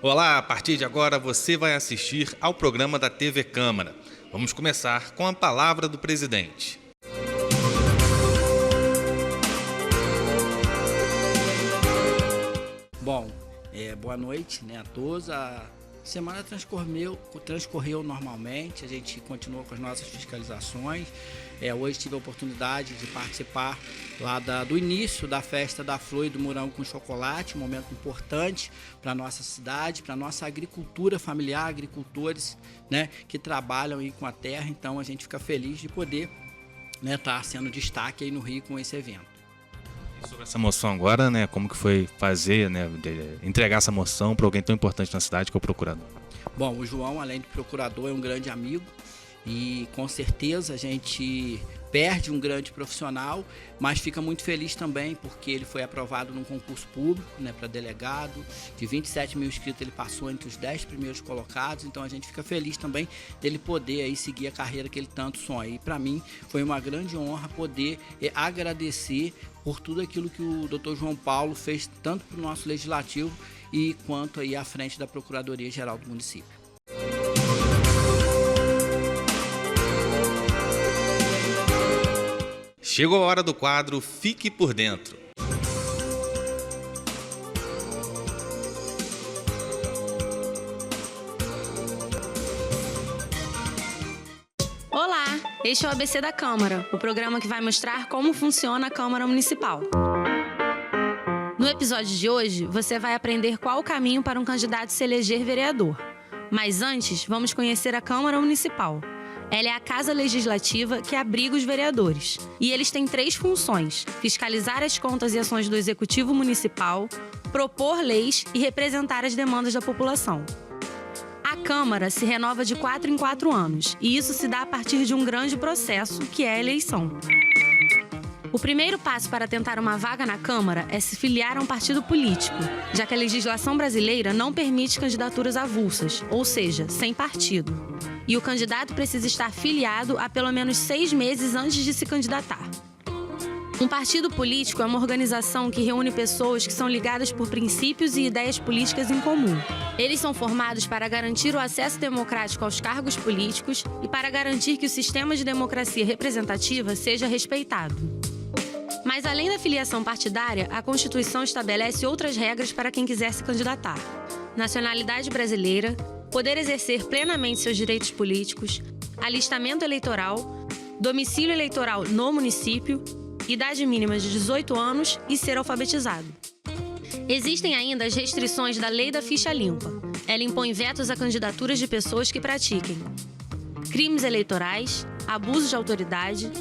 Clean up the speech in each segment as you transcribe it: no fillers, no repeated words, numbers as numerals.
Olá, a partir de agora você vai assistir ao programa da TV Câmara. Vamos começar com a palavra do presidente. Bom, boa noite, a todos. A semana transcorreu normalmente, a gente continua com as nossas fiscalizações. Hoje tive a oportunidade de participar lá do início da festa da flor e do morango com chocolate, um momento importante para a nossa cidade, para a nossa agricultura familiar, agricultores, que trabalham aí com a terra. Então a gente fica feliz de poder estar sendo destaque aí no Rio com esse evento. Sobre essa moção agora, como que foi fazer, entregar essa moção para alguém tão importante na cidade que é o procurador? Bom, o João, além de procurador, é um grande amigo e com certeza a gente perde um grande profissional, mas fica muito feliz também porque ele foi aprovado num concurso público, para delegado. De 27 mil inscritos ele passou entre os 10 primeiros colocados, então a gente fica feliz também dele poder aí seguir a carreira que ele tanto sonha. E para mim foi uma grande honra poder agradecer por tudo aquilo que o Dr. João Paulo fez tanto para o nosso legislativo e quanto aí à frente da Procuradoria-Geral do município. Chegou a hora do quadro Fique por Dentro. Olá, este é o ABC da Câmara, o programa que vai mostrar como funciona a Câmara Municipal. No episódio de hoje, você vai aprender qual o caminho para um candidato se eleger vereador. Mas antes, vamos conhecer a Câmara Municipal. Ela é a casa legislativa que abriga os vereadores. E eles têm 3 funções: fiscalizar as contas e ações do Executivo Municipal, propor leis e representar as demandas da população. A Câmara se renova de 4 em 4 anos, e isso se dá a partir de um grande processo, que é a eleição. O primeiro passo para tentar uma vaga na Câmara é se filiar a um partido político, já que a legislação brasileira não permite candidaturas avulsas, ou seja, sem partido. E o candidato precisa estar filiado há pelo menos 6 meses antes de se candidatar. Um partido político é uma organização que reúne pessoas que são ligadas por princípios e ideias políticas em comum. Eles são formados para garantir o acesso democrático aos cargos políticos e para garantir que o sistema de democracia representativa seja respeitado. Mas além da filiação partidária, a Constituição estabelece outras regras para quem quiser se candidatar: nacionalidade brasileira, poder exercer plenamente seus direitos políticos, alistamento eleitoral, domicílio eleitoral no município, idade mínima de 18 anos e ser alfabetizado. Existem ainda as restrições da Lei da Ficha Limpa. Ela impõe vetos a candidaturas de pessoas que pratiquem crimes eleitorais, abuso de autoridade,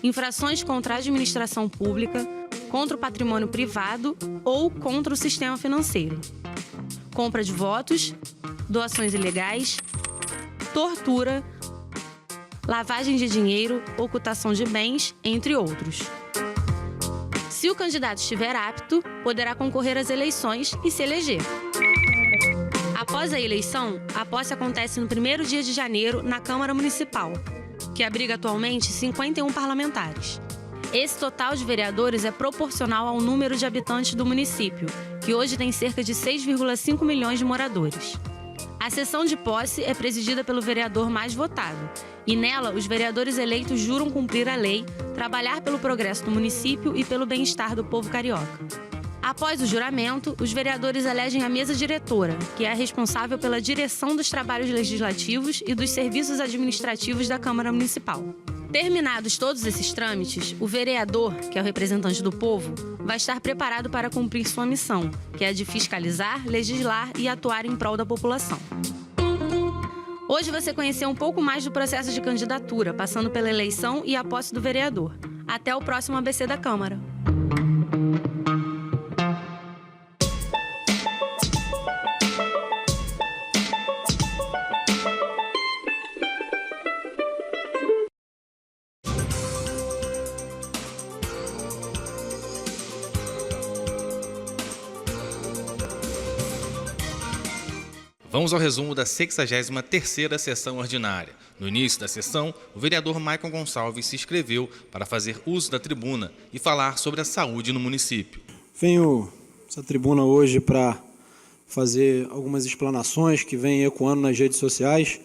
infrações contra a administração pública, contra o patrimônio privado ou contra o sistema financeiro, compra de votos, doações ilegais, tortura, lavagem de dinheiro, ocultação de bens, entre outros. Se o candidato estiver apto, poderá concorrer às eleições e se eleger. Após a eleição, a posse acontece no primeiro dia de janeiro na Câmara Municipal, que abriga atualmente 51 parlamentares. Esse total de vereadores é proporcional ao número de habitantes do município, que hoje tem cerca de 6,5 milhões de moradores. A sessão de posse é presidida pelo vereador mais votado, e nela os vereadores eleitos juram cumprir a lei, trabalhar pelo progresso do município e pelo bem-estar do povo carioca. Após o juramento, os vereadores elegem a mesa diretora, que é a responsável pela direção dos trabalhos legislativos e dos serviços administrativos da Câmara Municipal. Terminados todos esses trâmites, o vereador, que é o representante do povo, vai estar preparado para cumprir sua missão, que é a de fiscalizar, legislar e atuar em prol da população. Hoje você conheceu um pouco mais do processo de candidatura, passando pela eleição e a posse do vereador. Até o próximo ABC da Câmara. Vamos ao resumo da 63ª sessão ordinária. No início da sessão, o vereador Maicon Gonçalves se inscreveu para fazer uso da tribuna e falar sobre a saúde no município. Venho essa tribuna hoje para fazer algumas explanações que vêm ecoando nas redes sociais.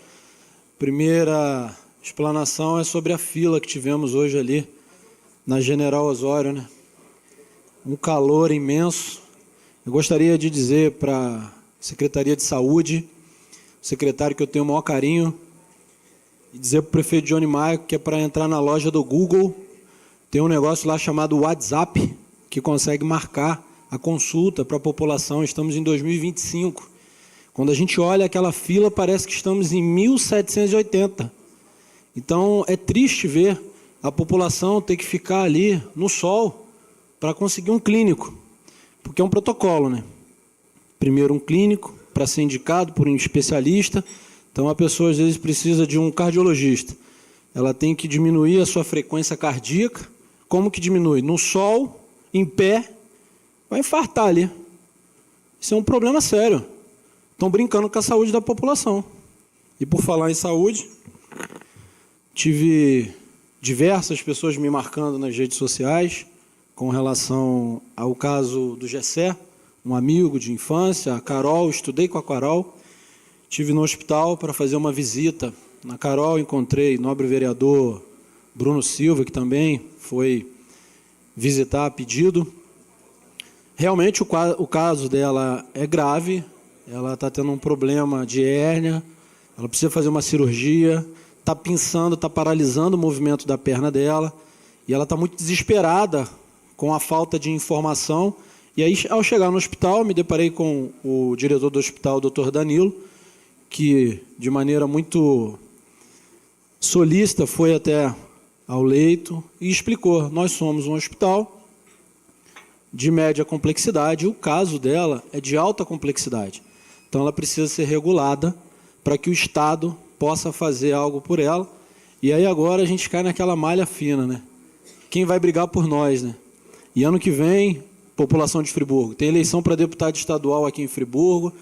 Primeira explanação é sobre a fila que tivemos hoje ali na General Osório, né? Um calor imenso. Eu gostaria de dizer para a Secretaria de Saúde, o secretário que eu tenho o maior carinho, e dizer para o prefeito Johnny Maico que é para entrar na loja do Google, tem um negócio lá chamado WhatsApp, que consegue marcar a consulta para a população. Estamos em 2025. Quando a gente olha aquela fila, parece que estamos em 1780. Então, é triste ver a população ter que ficar ali no sol para conseguir um clínico, porque é um protocolo, né? Primeiro um clínico, para ser indicado por um especialista. Então, a pessoa, às vezes, precisa de um cardiologista. Ela tem que diminuir a sua frequência cardíaca. Como que diminui? No sol, em pé, vai infartar ali. Isso é um problema sério. Estão brincando com a saúde da população. E, por falar em saúde, tive diversas pessoas me marcando nas redes sociais com relação ao caso do Gessé, um amigo de infância, a Carol. Estudei com a Carol. Estive no hospital para fazer uma visita. Na Carol encontrei o nobre vereador Bruno Silva, que também foi visitar a pedido. Realmente o caso dela é grave, ela está tendo um problema de hérnia, ela precisa fazer uma cirurgia, está pinçando, está paralisando o movimento da perna dela, e ela está muito desesperada com a falta de informação. E aí, ao chegar no hospital, me deparei com o diretor do hospital, o Dr. Danilo, que, de maneira muito solícita, foi até ao leito e explicou: nós somos um hospital de média complexidade, e o caso dela é de alta complexidade. Então, ela precisa ser regulada para que o Estado possa fazer algo por ela. E aí, agora, a gente cai naquela malha fina, né? Quem vai brigar por nós, né? E ano que vem, população de Friburgo, tem eleição para deputado estadual aqui em Friburgo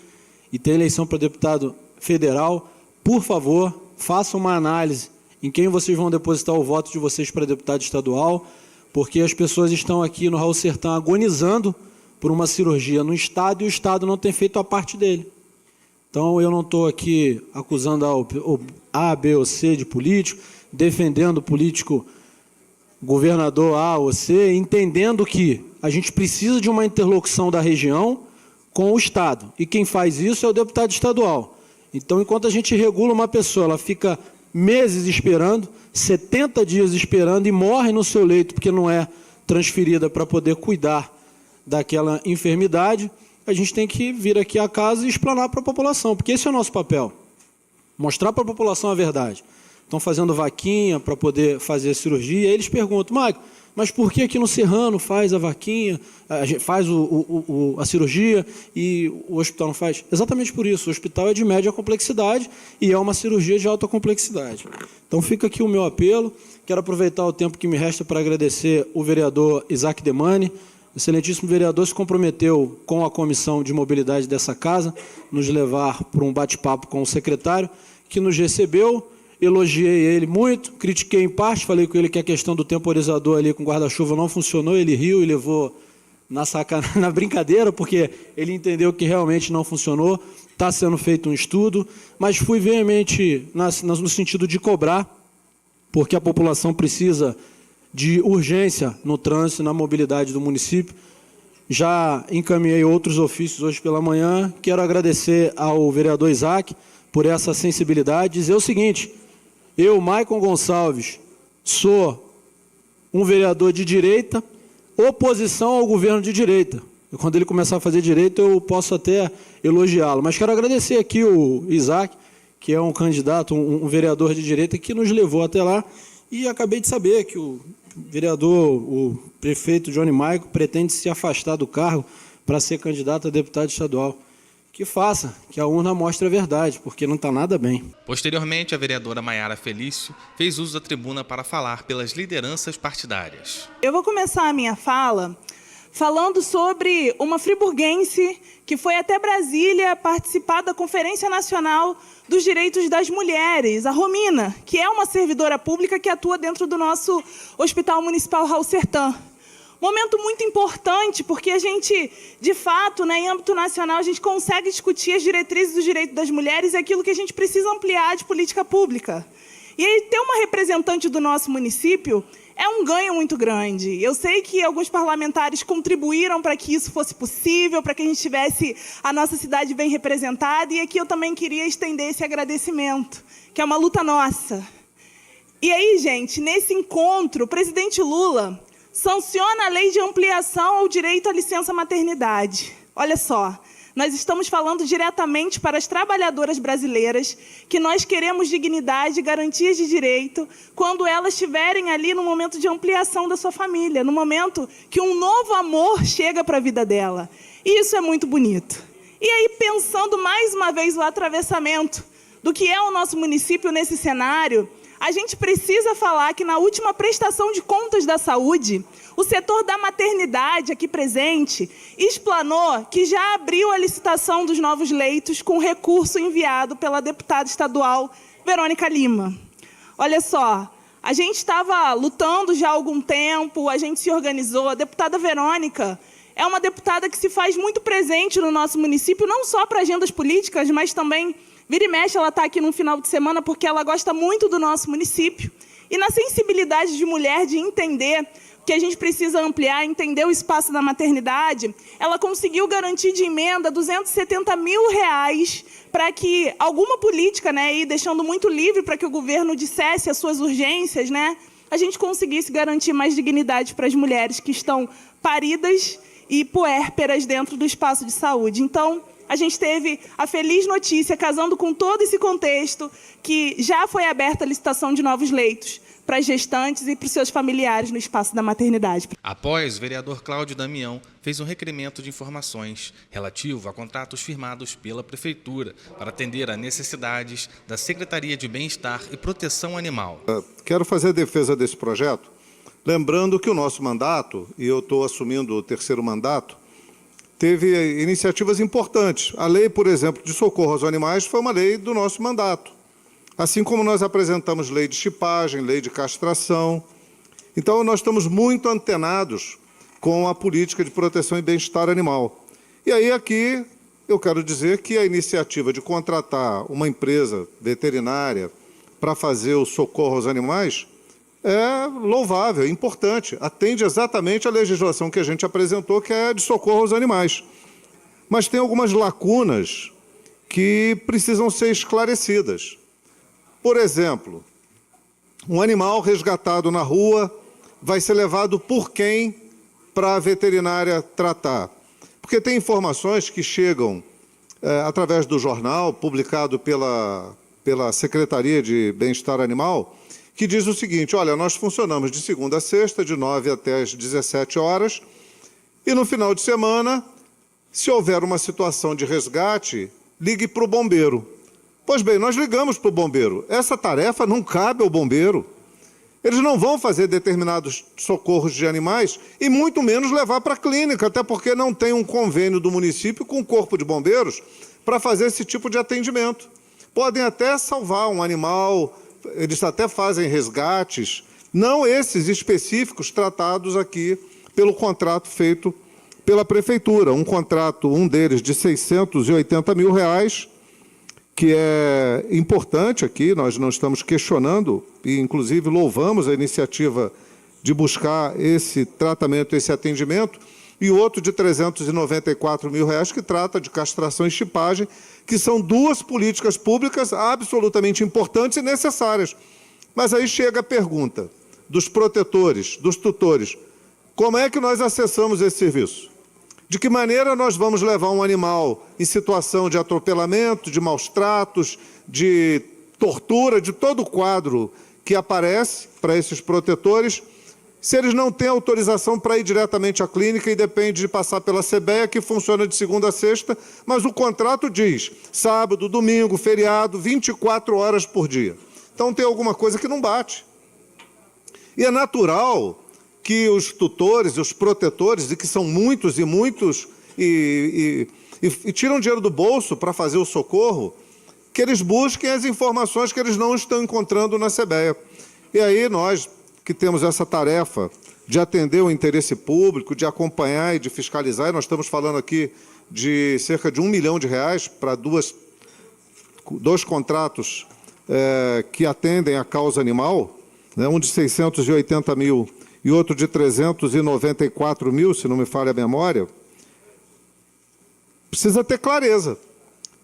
e tem eleição para deputado federal. Por favor, façam uma análise em quem vocês vão depositar o voto de vocês para deputado estadual, porque as pessoas estão aqui no Raul Sertã agonizando por uma cirurgia no Estado e o Estado não tem feito a parte dele. Então, eu não estou aqui acusando A, B ou C de político, defendendo o político governador A ou C, entendendo que a gente precisa de uma interlocução da região com o Estado. E quem faz isso é o deputado estadual. Então, enquanto a gente regula uma pessoa, ela fica meses esperando, 70 dias esperando e morre no seu leito porque não é transferida para poder cuidar daquela enfermidade, a gente tem que vir aqui à casa e explanar para a população, porque esse é o nosso papel, mostrar para a população a verdade. Estão fazendo vaquinha para poder fazer a cirurgia, e eles perguntam: Maico, mas por que aqui no Serrano faz a vaquinha, faz a cirurgia e o hospital não faz? Exatamente por isso, o hospital é de média complexidade e é uma cirurgia de alta complexidade. Então fica aqui o meu apelo. Quero aproveitar o tempo que me resta para agradecer o vereador Isaac Demani. O excelentíssimo vereador se comprometeu com a comissão de mobilidade dessa casa, nos levar para um bate-papo com o secretário, que nos recebeu. Elogiei ele muito, critiquei em parte, falei com ele que a questão do temporizador ali com guarda-chuva não funcionou, ele riu e levou na brincadeira, porque ele entendeu que realmente não funcionou, está sendo feito um estudo, mas fui veemente no sentido de cobrar, porque a população precisa de urgência no trânsito e na mobilidade do município. Já encaminhei outros ofícios hoje pela manhã, quero agradecer ao vereador Isaac por essa sensibilidade, dizer o seguinte: eu, Maicon Gonçalves, sou um vereador de direita, oposição ao governo de direita. E quando ele começar a fazer direito, eu posso até elogiá-lo. Mas quero agradecer aqui o Isaac, que é um candidato, um vereador de direita, que nos levou até lá. E acabei de saber que o vereador, o prefeito Johnny Maico, pretende se afastar do cargo para ser candidato a deputado estadual. Que faça, que a urna mostre a verdade, porque não está nada bem. Posteriormente, a vereadora Maiara Felício fez uso da tribuna para falar pelas lideranças partidárias. Eu vou começar a minha fala falando sobre uma friburguense que foi até Brasília participar da Conferência Nacional dos Direitos das Mulheres, a Romina, que é uma servidora pública que atua dentro do nosso Hospital Municipal Raul Sertã. Momento muito importante, porque a gente, de fato, em âmbito nacional, a gente consegue discutir as diretrizes do direito das mulheres e aquilo que a gente precisa ampliar de política pública. E aí, ter uma representante do nosso município é um ganho muito grande. Eu sei que alguns parlamentares contribuíram para que isso fosse possível, para que a gente tivesse a nossa cidade bem representada, e aqui eu também queria estender esse agradecimento, que é uma luta nossa. E aí, gente, nesse encontro, o presidente Lula sanciona a lei de ampliação ao direito à licença maternidade. Olha só, nós estamos falando diretamente para as trabalhadoras brasileiras que nós queremos dignidade e garantias de direito quando elas estiverem ali no momento de ampliação da sua família, no momento que um novo amor chega para a vida dela. E isso é muito bonito. E aí, pensando mais uma vez o atravessamento do que é o nosso município nesse cenário, a gente precisa falar que na última prestação de contas da saúde, o setor da maternidade aqui presente explanou que já abriu a licitação dos novos leitos com recurso enviado pela deputada estadual Verônica Lima. Olha só, a gente estava lutando já há algum tempo, a gente se organizou. A deputada Verônica é uma deputada que se faz muito presente no nosso município, não só para agendas políticas, mas também, vira e mexe, ela está aqui num final de semana porque ela gosta muito do nosso município. E na sensibilidade de mulher de entender que a gente precisa ampliar, entender o espaço da maternidade, ela conseguiu garantir de emenda R$270 mil para que alguma política, e deixando muito livre para que o governo dissesse as suas urgências, a gente conseguisse garantir mais dignidade para as mulheres que estão paridas e puérperas dentro do espaço de saúde. Então, a gente teve a feliz notícia, casando com todo esse contexto, que já foi aberta a licitação de novos leitos para as gestantes e para os seus familiares no espaço da maternidade. Após, o vereador Cláudio Damião fez um requerimento de informações relativo a contratos firmados pela Prefeitura para atender a necessidades da Secretaria de Bem-Estar e Proteção Animal. Quero fazer a defesa desse projeto, lembrando que o nosso mandato, e eu estou assumindo o terceiro mandato, teve iniciativas importantes. A lei, por exemplo, de socorro aos animais foi uma lei do nosso mandato. Assim como nós apresentamos lei de chipagem, lei de castração. Então, nós estamos muito antenados com a política de proteção e bem-estar animal. E aí, aqui, eu quero dizer que a iniciativa de contratar uma empresa veterinária para fazer o socorro aos animais é louvável, é importante, atende exatamente à legislação que a gente apresentou, que é de socorro aos animais. Mas tem algumas lacunas que precisam ser esclarecidas. Por exemplo, um animal resgatado na rua vai ser levado por quem para a veterinária tratar? Porque tem informações que chegam através do jornal, publicado pela Secretaria de Bem-Estar Animal, que diz o seguinte: olha, nós funcionamos de segunda a sexta, de 9 até as 17 horas, e no final de semana, se houver uma situação de resgate, ligue para o bombeiro. Pois bem, nós ligamos para o bombeiro. Essa tarefa não cabe ao bombeiro. Eles não vão fazer determinados socorros de animais e muito menos levar para a clínica, até porque não tem um convênio do município com o Corpo de Bombeiros para fazer esse tipo de atendimento. Podem até salvar um animal, eles até fazem resgates, não esses específicos tratados aqui pelo contrato feito pela Prefeitura. Um contrato, um deles de R$680 mil, que é importante aqui, nós não estamos questionando, e inclusive louvamos a iniciativa de buscar esse tratamento, esse atendimento, e outro de R$394 mil, que trata de castração e chipagem, que são duas políticas públicas absolutamente importantes e necessárias. Mas aí chega a pergunta dos protetores, dos tutores: como é que nós acessamos esse serviço? De que maneira nós vamos levar um animal em situação de atropelamento, de maus tratos, de tortura, de todo o quadro que aparece para esses protetores, se eles não têm autorização para ir diretamente à clínica e depende de passar pela CBEA, que funciona de segunda a sexta, mas o contrato diz sábado, domingo, feriado, 24 horas por dia. Então tem alguma coisa que não bate. E é natural que os tutores, os protetores, e que são muitos e muitos, e tiram dinheiro do bolso para fazer o socorro, que eles busquem as informações que eles não estão encontrando na CBEA. E aí nós, que temos essa tarefa de atender o interesse público, de acompanhar e de fiscalizar. E nós estamos falando aqui de cerca de R$1 milhão para dois contratos que atendem a causa animal, né, um de 680 mil e outro de 394 mil, se não me falha a memória. Precisa ter clareza,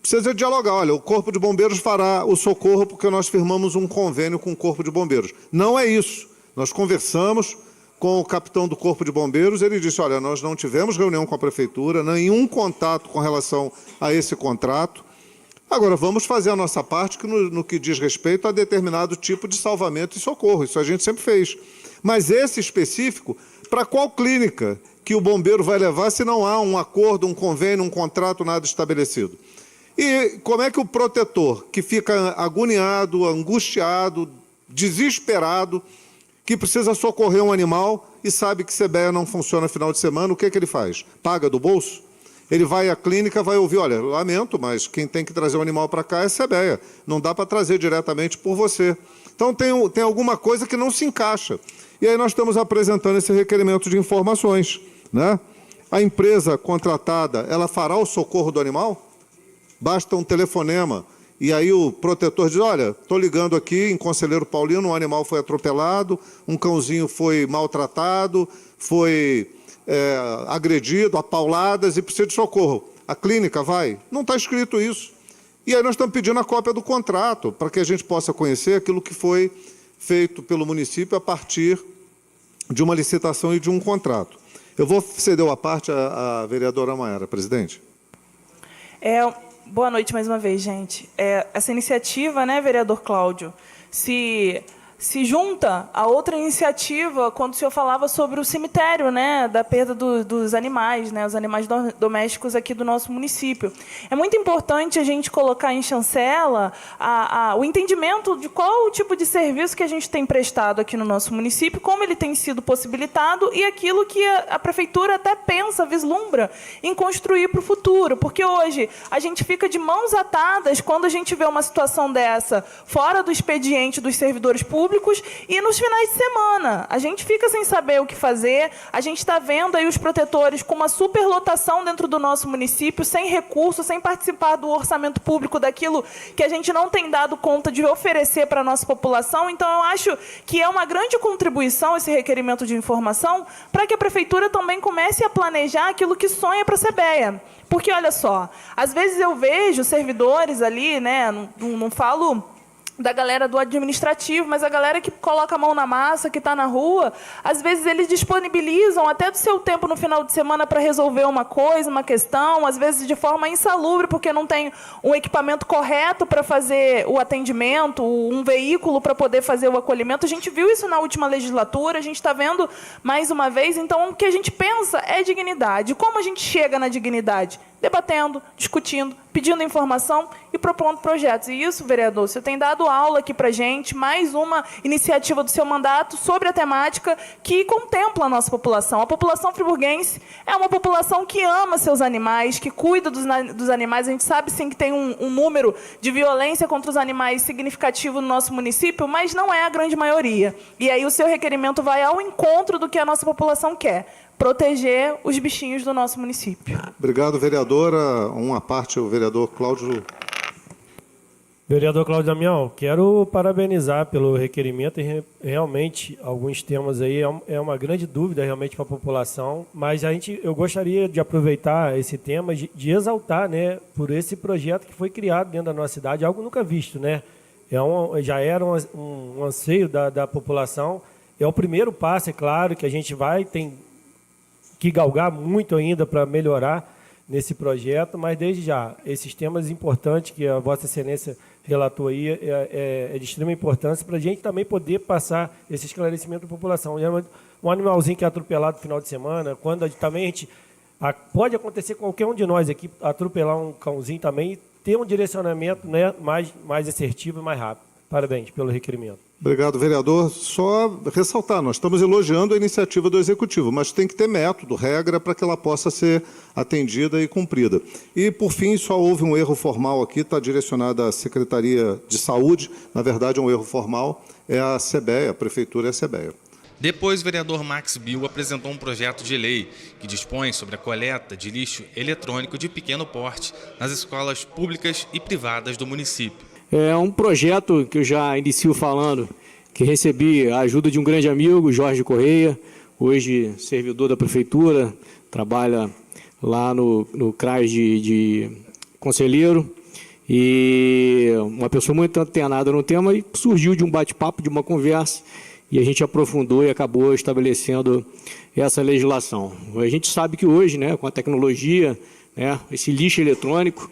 precisa dialogar. Olha, o Corpo de Bombeiros fará o socorro porque nós firmamos um convênio com o Corpo de Bombeiros. Não é isso. Nós conversamos com o capitão do Corpo de Bombeiros, ele disse, olha, nós não tivemos reunião com a Prefeitura, nenhum contato com relação a esse contrato. Agora, vamos fazer a nossa parte no que diz respeito a determinado tipo de salvamento e socorro. Isso a gente sempre fez. Mas esse específico, para qual clínica que o bombeiro vai levar se não há um acordo, um convênio, um contrato, nada estabelecido? E como é que o protetor, que fica agoniado, angustiado, desesperado, que precisa socorrer um animal e sabe que CBEA não funciona no final de semana, o que ele faz? Paga do bolso? Ele vai à clínica, vai ouvir, olha, lamento, mas quem tem que trazer o animal para cá é CBEA, não dá para trazer diretamente por você. Então tem alguma coisa que não se encaixa. E aí nós estamos apresentando esse requerimento de informações, né? A empresa contratada, ela fará o socorro do animal? Basta um telefonema. E aí o protetor diz, olha, estou ligando aqui em Conselheiro Paulino, um animal foi atropelado, um cãozinho foi maltratado, foi agredido, a pauladas e precisa de socorro. A clínica vai? Não está escrito isso. E aí nós estamos pedindo a cópia do contrato, para que a gente possa conhecer aquilo que foi feito pelo município a partir de uma licitação e de um contrato. Eu vou ceder a parte à vereadora Maiara, presidente. Boa noite mais uma vez, gente. Essa iniciativa, né, vereador Cláudio, se junta a outra iniciativa quando o senhor falava sobre o cemitério, né, da perda dos animais, né, os animais domésticos aqui do nosso município. É muito importante a gente colocar em chancela o entendimento de qual o tipo de serviço que a gente tem prestado aqui no nosso município, como ele tem sido possibilitado e aquilo que a prefeitura até pensa, vislumbra em construir para o futuro. Porque hoje a gente fica de mãos atadas quando a gente vê uma situação dessa fora do expediente dos servidores públicos e nos finais de semana. A gente fica sem saber o que fazer, a gente está vendo aí os protetores com uma superlotação dentro do nosso município, sem recursos, sem participar do orçamento público, daquilo que a gente não tem dado conta de oferecer para a nossa população. Então, eu acho que é uma grande contribuição esse requerimento de informação para que a Prefeitura também comece a planejar aquilo que sonha para a CBEA. Porque, olha só, às vezes eu vejo servidores ali, né, não falo da galera do administrativo, mas a galera que coloca a mão na massa, que está na rua, às vezes eles disponibilizam até do seu tempo no final de semana para resolver uma coisa, uma questão, às vezes de forma insalubre, porque não tem um equipamento correto para fazer o atendimento, um veículo para poder fazer o acolhimento. A gente viu isso na última legislatura, a gente está vendo mais uma vez. Então, o que a gente pensa é dignidade. Como a gente chega na dignidade? Debatendo, discutindo, pedindo informação e propondo projetos. E isso, vereador, você tem dado aula aqui para a gente, mais uma iniciativa do seu mandato sobre a temática que contempla a nossa população. A população friburguense é uma população que ama seus animais, que cuida dos animais. A gente sabe, sim, que tem um número de violência contra os animais significativo no nosso município, mas não é a grande maioria. E aí o seu requerimento vai ao encontro do que a nossa população quer: proteger os bichinhos do nosso município. Obrigado, vereadora. Uma parte, o vereador Cláudio. Vereador Cláudio Damião, quero parabenizar pelo requerimento. E realmente, alguns temas aí é uma grande dúvida realmente para a população, mas eu gostaria de aproveitar esse tema, de exaltar, né, por esse projeto que foi criado dentro da nossa cidade, algo nunca visto, né? Já era um anseio da população. É o primeiro passo, é claro, que a gente tem que galgar muito ainda para melhorar nesse projeto, mas desde já, esses temas importantes que a Vossa Excelência relatou aí é de extrema importância para a gente também poder passar esse esclarecimento à população. Um animalzinho que é atropelado no final de semana, quando também pode acontecer qualquer um de nós aqui atropelar um cãozinho também e ter um direcionamento, né, mais assertivo e mais rápido. Parabéns pelo requerimento. Obrigado, vereador. Só ressaltar, nós estamos elogiando a iniciativa do Executivo, mas tem que ter método, regra, para que ela possa ser atendida e cumprida. E, por fim, só houve um erro formal aqui, está direcionado à Secretaria de Saúde, na verdade é um erro formal, é a CBEA, a Prefeitura é a CBEA. Depois, o vereador Max Bill apresentou um projeto de lei que dispõe sobre a coleta de lixo eletrônico de pequeno porte nas escolas públicas e privadas do município. É um projeto que eu já inicio falando, que recebi a ajuda de um grande amigo, Jorge Correia, hoje servidor da prefeitura, trabalha lá no CRAS de Conselheiro, e uma pessoa muito antenada no tema, e surgiu de um bate-papo, de uma conversa, e a gente aprofundou e acabou estabelecendo essa legislação. A gente sabe que hoje, né, com a tecnologia, né, esse lixo eletrônico,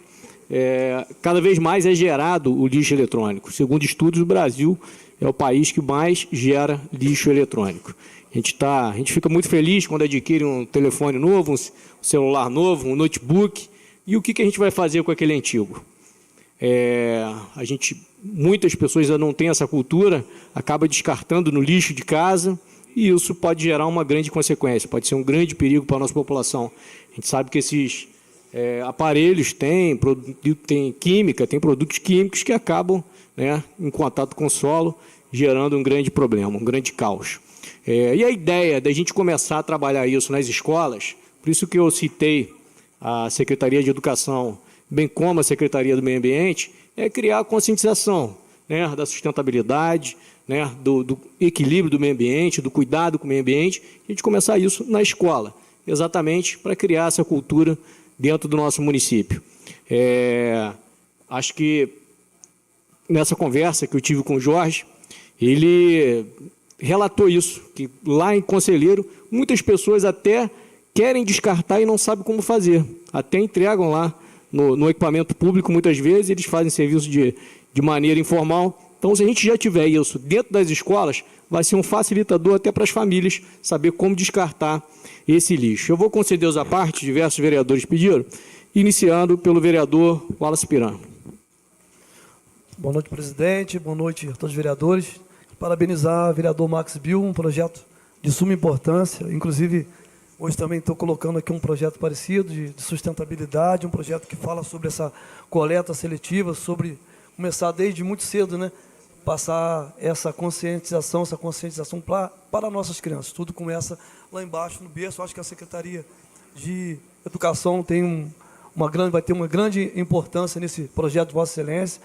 cada vez mais é gerado o lixo eletrônico. Segundo estudos, o Brasil é o país que mais gera lixo eletrônico. A gente fica muito feliz quando adquire um telefone novo, um celular novo, um notebook. E o que a gente vai fazer com aquele antigo? Muitas pessoas ainda não têm essa cultura, acaba descartando no lixo de casa, e isso pode gerar uma grande consequência, pode ser um grande perigo para a nossa população. A gente sabe que esses aparelhos têm química, têm produtos químicos que acabam, né, em contato com o solo, gerando um grande problema, um grande caos. E a ideia da gente começar a trabalhar isso nas escolas, por isso que eu citei a Secretaria de Educação, bem como a Secretaria do Meio Ambiente, é criar a conscientização, né, da sustentabilidade, né, do equilíbrio do meio ambiente, do cuidado com o meio ambiente, e a gente começar isso na escola, exatamente para criar essa cultura dentro do nosso município. Acho que nessa conversa que eu tive com o Jorge, ele relatou isso, que lá em Conselheiro, muitas pessoas até querem descartar e não sabem como fazer, até entregam lá no equipamento público, muitas vezes eles fazem serviço de maneira informal. Então, se a gente já tiver isso dentro das escolas, vai ser um facilitador até para as famílias saber como descartar esse lixo. Eu vou conceder os à parte, diversos vereadores pediram, iniciando pelo vereador Wallace Piran. Boa noite, presidente. Boa noite a todos os vereadores. Parabenizar o vereador Max Bill, um projeto de suma importância. Inclusive, hoje também estou colocando aqui um projeto parecido de sustentabilidade, um projeto que fala sobre essa coleta seletiva, sobre começar desde muito cedo, né, passar essa conscientização para nossas crianças. Tudo começa lá embaixo, no berço. Eu acho que a Secretaria de Educação vai ter uma grande importância nesse projeto de Vossa Excelência.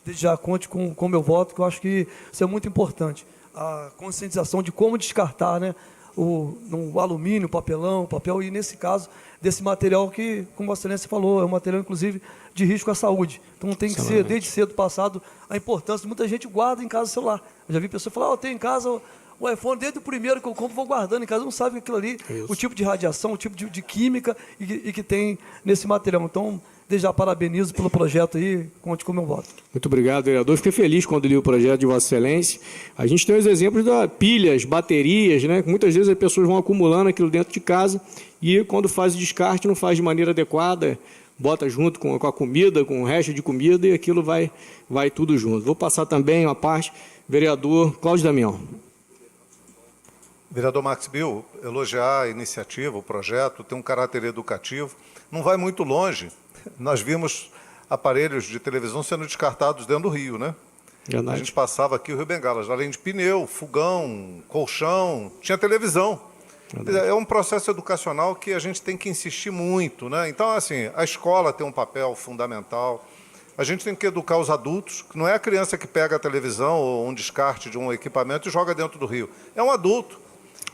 Desde já conte com o meu voto, que eu acho que isso é muito importante. A conscientização de como descartar, né, no alumínio, papel, e nesse caso, desse material que, como Vossa Excelência falou, é um material, inclusive, de risco à saúde. Então tem que ser, desde cedo, passado a importância. Muita gente guarda em casa o celular. Eu já vi pessoas falar, eu tenho em casa o iPhone, desde o primeiro que eu compro, vou guardando em casa, não sabe aquilo ali, o tipo de radiação, o tipo de química e que tem nesse material. Então, desde já parabenizo pelo projeto aí, conte com o meu voto. Muito obrigado, vereador. Fiquei feliz quando li o projeto de Vossa Excelência. A gente tem os exemplos das pilhas, baterias, né? Muitas vezes as pessoas vão acumulando aquilo dentro de casa e quando faz o descarte não faz de maneira adequada, bota junto com a comida, com o resto de comida, e aquilo vai tudo junto. Vou passar também uma parte, vereador Cláudio Damião. Vereador Max Bill, elogiar a iniciativa, o projeto, tem um caráter educativo, não vai muito longe. Nós vimos aparelhos de televisão sendo descartados dentro do rio, né? Verdade. A gente passava aqui o Rio Bengalas, além de pneu, fogão, colchão, tinha televisão. Verdade. É um processo educacional que a gente tem que insistir muito, né? Então, assim, a escola tem um papel fundamental. A gente tem que educar os adultos, que não é a criança que pega a televisão ou um descarte de um equipamento e joga dentro do rio. É um adulto.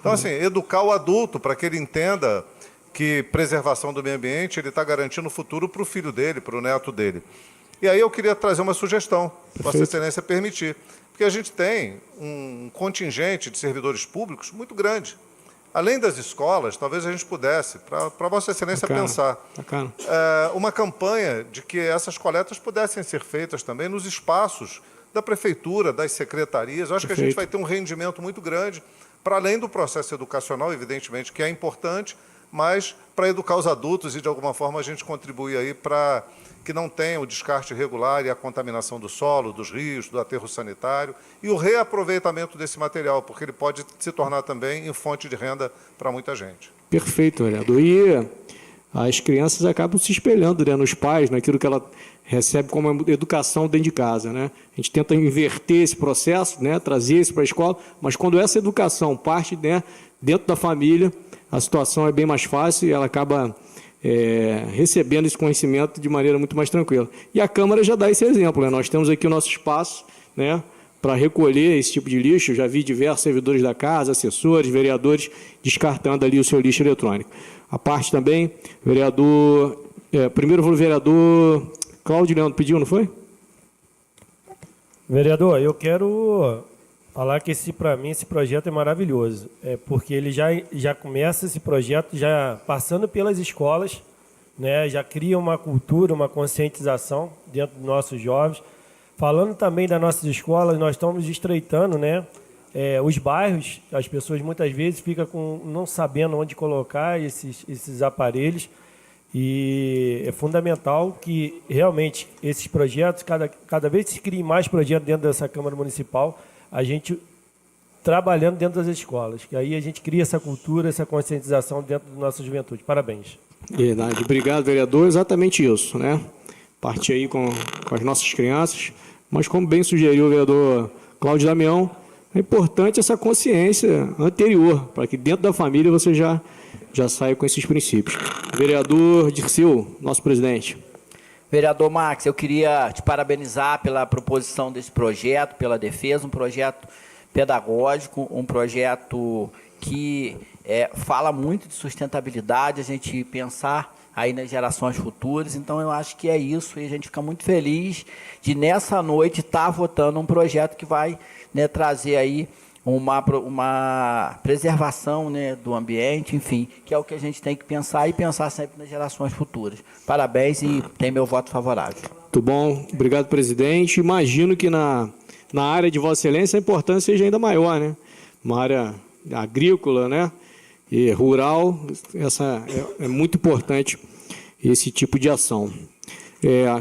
Então, assim, educar o adulto para que ele entenda que preservação do meio ambiente ele está garantindo o futuro para o filho dele, para o neto dele. E aí eu queria trazer uma sugestão, se Vossa Excelência permitir, porque a gente tem um contingente de servidores públicos muito grande. Além das escolas, talvez a gente pudesse, para Vossa Excelência pensar, uma campanha de que essas coletas pudessem ser feitas também nos espaços da prefeitura, das secretarias. Eu acho que a gente vai ter um rendimento muito grande, para além do processo educacional, evidentemente, que é importante, mas para educar os adultos e, de alguma forma, a gente contribui aí para que não tenha o descarte irregular e a contaminação do solo, dos rios, do aterro sanitário e o reaproveitamento desse material, porque ele pode se tornar também em fonte de renda para muita gente. Perfeito, vereador. E as crianças acabam se espelhando, né, nos pais, naquilo que recebe como educação dentro de casa, né? A gente tenta inverter esse processo, né? Trazer isso para a escola, mas quando essa educação parte, né, dentro da família, a situação é bem mais fácil e ela acaba recebendo esse conhecimento de maneira muito mais tranquila. E a Câmara já dá esse exemplo, né? Nós temos aqui o nosso espaço, né, para recolher esse tipo de lixo. Eu já vi diversos servidores da casa, assessores, vereadores, descartando ali o seu lixo eletrônico. A parte também, primeiro o vereador Cláudio Leandro pediu, não foi? Vereador, eu quero falar que para mim esse projeto é maravilhoso, porque ele já começa esse projeto já passando pelas escolas, né, já cria uma cultura, uma conscientização dentro dos nossos jovens. Falando também das nossas escolas, nós estamos estreitando, né, os bairros. As pessoas muitas vezes ficam não sabendo onde colocar esses aparelhos, e é fundamental que realmente esses projetos, cada vez se criem mais projetos dentro dessa Câmara Municipal, a gente trabalhando dentro das escolas, que aí a gente cria essa cultura, essa conscientização dentro da nossa juventude. Parabéns. Verdade. Obrigado, vereador. Exatamente isso, né? Partir aí com as nossas crianças, mas como bem sugeriu o vereador Cláudio Damião, é importante essa consciência anterior, para que dentro da família você já saia com esses princípios. Vereador Dirceu, nosso presidente. Vereador Max, eu queria te parabenizar pela proposição desse projeto, pela defesa, um projeto pedagógico, um projeto que fala muito de sustentabilidade, a gente pensar aí nas gerações futuras. Então eu acho que é isso, e a gente fica muito feliz de nessa noite estar votando um projeto que vai, né, trazer aí uma preservação, né, do ambiente, enfim, que é o que a gente tem que pensar, e pensar sempre nas gerações futuras. Parabéns, e tem meu voto favorável. Muito bom, obrigado, presidente. Imagino que na área de Vossa Excelência a importância seja ainda maior, né? Uma área agrícola, né, e rural, essa é muito importante esse tipo de ação.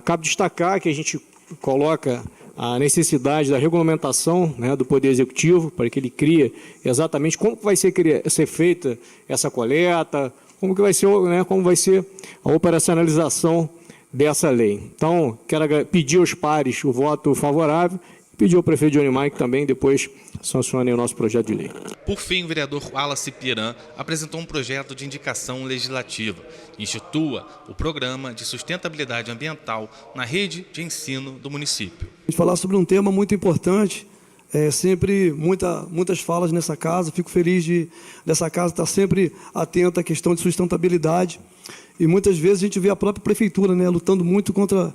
Cabe destacar que a gente coloca a necessidade da regulamentação, né, do Poder Executivo, para que ele crie exatamente como vai ser feita essa coleta, como vai ser a operacionalização dessa lei. Então, quero pedir aos pares o voto favorável, pedir ao prefeito Johnny Mike também depois sancione o nosso projeto de lei. Por fim, o vereador Wallace Piran apresentou um projeto de indicação legislativa que institua o Programa de Sustentabilidade Ambiental na rede de ensino do município. A gente falar sobre um tema muito importante, sempre muitas falas nessa casa. Fico feliz dessa casa estar sempre atenta à questão de sustentabilidade, e muitas vezes a gente vê a própria prefeitura, né, lutando muito contra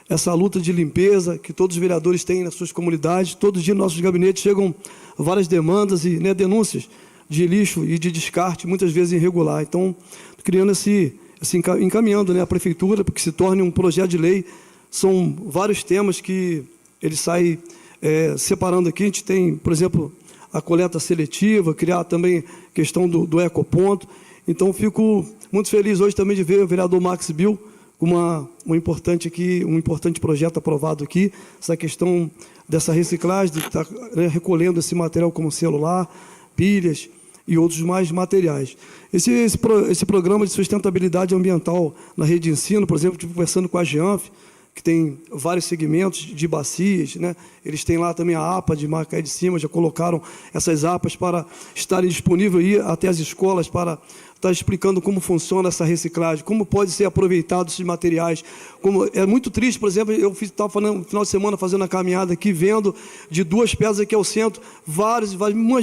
essa luta de limpeza que todos os vereadores têm nas suas comunidades. Todos os dias nos nossos gabinetes chegam várias demandas e, né, denúncias de lixo e de descarte, muitas vezes irregular. Então, criando encaminhando, né, a prefeitura para que se torne um projeto de lei. São vários temas que ele sai separando aqui. A gente tem, por exemplo, a coleta seletiva, criar também a questão do ecoponto. Então, fico muito feliz hoje também de ver o vereador Max Bill com um importante projeto aprovado aqui, essa questão dessa reciclagem, de estar, né, recolhendo esse material como celular, pilhas e outros mais materiais. Esse programa de sustentabilidade ambiental na rede de ensino, por exemplo, estive conversando com a GEANF, que tem vários segmentos de bacias, né? Eles têm lá também a APA de Macaé de Cima, já colocaram essas APAs para estarem disponíveis aí até as escolas, para estar explicando como funciona essa reciclagem, como pode ser aproveitado esses materiais. É muito triste, por exemplo, eu estava no final de semana fazendo a caminhada aqui, vendo de 2 pedras aqui ao centro,